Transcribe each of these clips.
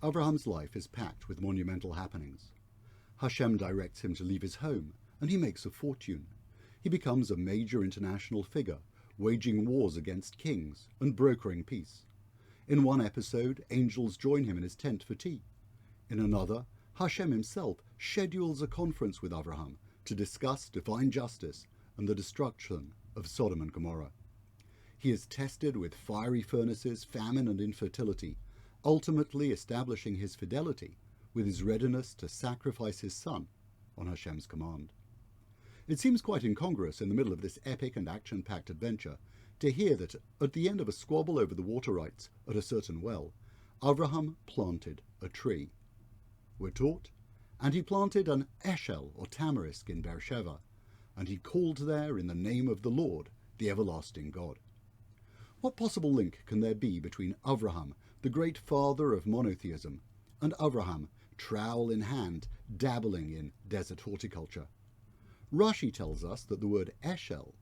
Avraham's life is packed with monumental happenings. Hashem directs him to leave his home, and he makes a fortune. He becomes a major international figure, waging wars against kings and brokering peace. In one episode, angels join him in his tent for tea. In another, Hashem himself schedules a conference with Avraham to discuss divine justice and the destruction of Sodom and Gomorrah. He is tested with fiery furnaces, famine and infertility, ultimately establishing his fidelity with his readiness to sacrifice his son on Hashem's command. It seems quite incongruous in the middle of this epic and action-packed adventure to hear that at the end of a squabble over the water rights at a certain well, Avraham planted a tree. We're taught, and he planted an Eshel or Tamarisk in Bereshit, and he called there in the name of the Lord, the everlasting God. What possible link can there be between Avraham, the great father of monotheism, and Avraham, trowel in hand, dabbling in desert horticulture? Rashi tells us that the word Eshel,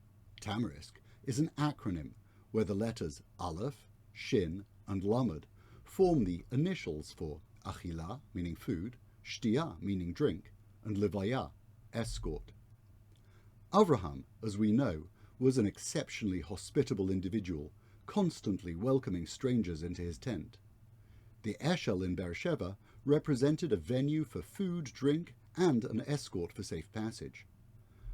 Tamarisk, is an acronym where the letters Aleph, Shin and Lamed form the initials for Achila, meaning food, Shtia, meaning drink, and Levaya, escort. Avraham, as we know, was an exceptionally hospitable individual, constantly welcoming strangers into his tent. The Eshel in Bereshit represented a venue for food, drink, and an escort for safe passage.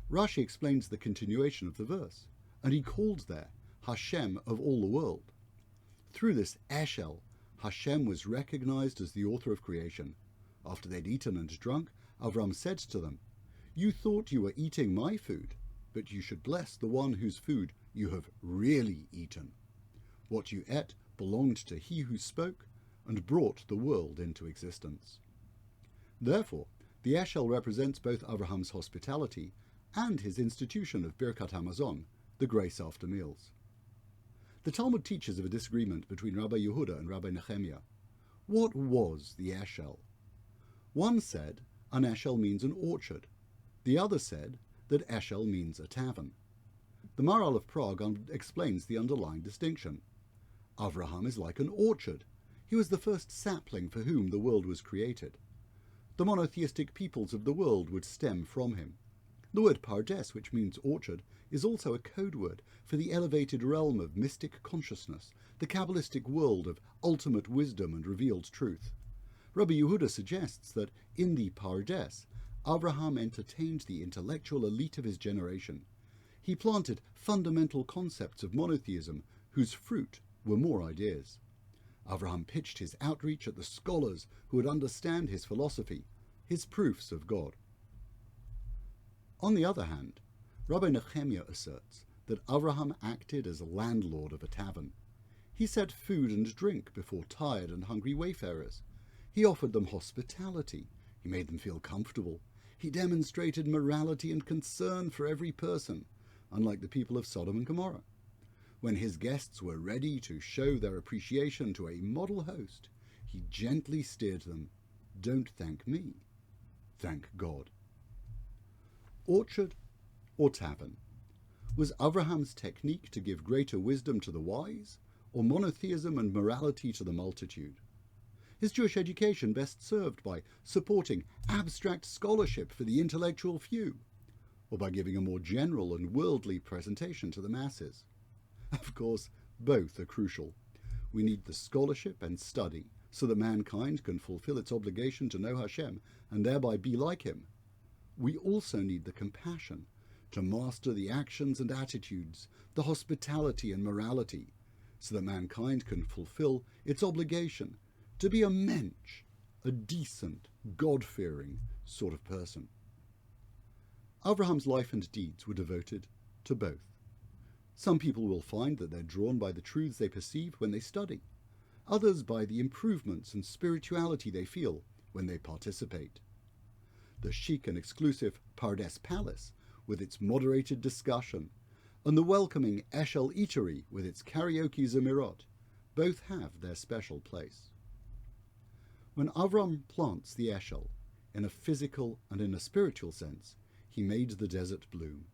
Rashi explains the continuation of the verse, and he called there Hashem of all the world. Through this Eshel, Hashem was recognized as the author of creation. After they'd eaten and drunk, Avraham said to them, "You thought you were eating my food, but you should bless the one whose food you have really eaten. What you ate belonged to he who spoke and brought the world into existence." Therefore, the Eshel represents both Avraham's hospitality and his institution of Birkat Hamazon, the grace after meals. The Talmud teaches of a disagreement between Rabbi Yehuda and Rabbi Nehemiah. What was the Eshel? One said an Eshel means an orchard. The other said that Eshel means a tavern. The Maharal of Prague explains the underlying distinction. Avraham is like an orchard. He was the first sapling for whom the world was created. The monotheistic peoples of the world would stem from him. The word Pardes, which means orchard, is also a code word for the elevated realm of mystic consciousness, the Kabbalistic world of ultimate wisdom and revealed truth. Rabbi Yehuda suggests that in the Pardes, Avraham entertained the intellectual elite of his generation. He planted fundamental concepts of monotheism whose fruit were more ideas. Avraham pitched his outreach at the scholars who would understand his philosophy, his proofs of God. On the other hand, Rabbi Nehemiah asserts that Avraham acted as a landlord of a tavern. He set food and drink before tired and hungry wayfarers. He offered them hospitality. He made them feel comfortable. He demonstrated morality and concern for every person, unlike the people of Sodom and Gomorrah. When his guests were ready to show their appreciation to a model host, he gently steered them, "Don't thank me, thank God." Orchard or tavern? Was Avraham's technique to give greater wisdom to the wise, or monotheism and morality to the multitude? Is Jewish education best served by supporting abstract scholarship for the intellectual few, or by giving a more general and worldly presentation to the masses? Of course, both are crucial. We need the scholarship and study so that mankind can fulfill its obligation to know Hashem and thereby be like him. We also need the compassion to master the actions and attitudes, the hospitality and morality, so that mankind can fulfill its obligation to be a mensch, a decent, God-fearing sort of person. Avraham's life and deeds were devoted to both. Some people will find that they're drawn by the truths they perceive when they study, others by the improvements and spirituality they feel when they participate. The chic and exclusive Pardes Palace, with its moderated discussion, and the welcoming Eshel Eatery with its karaoke zemirot, both have their special place. When Avram plants the Eshel, in a physical and in a spiritual sense, he made the desert bloom.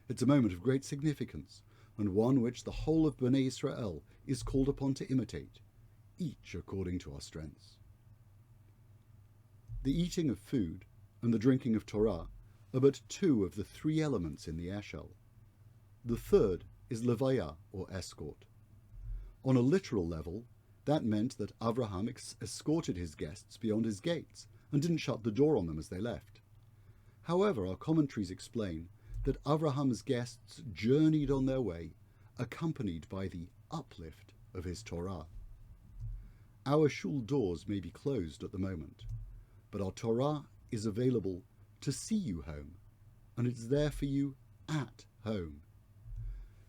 It's a moment of great significance, and one which the whole of Bnei Israel is called upon to imitate, each according to our strengths. The eating of food and the drinking of Torah are but two of the three elements in the Eshel. The third is levaya, or escort. On a literal level, that meant that Avraham escorted his guests beyond his gates and didn't shut the door on them as they left. However, our commentaries explain that Avraham's guests journeyed on their way, accompanied by the uplift of his Torah. Our shul doors may be closed at the moment, but our Torah is available to see you home, and it's there for you at home.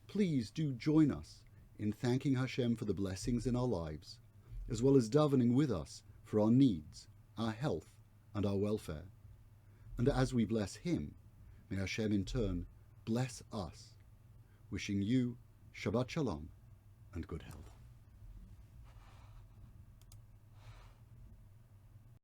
Please do join us in thanking Hashem for the blessings in our lives, as well as davening with us for our needs, our health, and our welfare. And as we bless Him, may Hashem in turn bless us. Wishing you Shabbat Shalom and good health.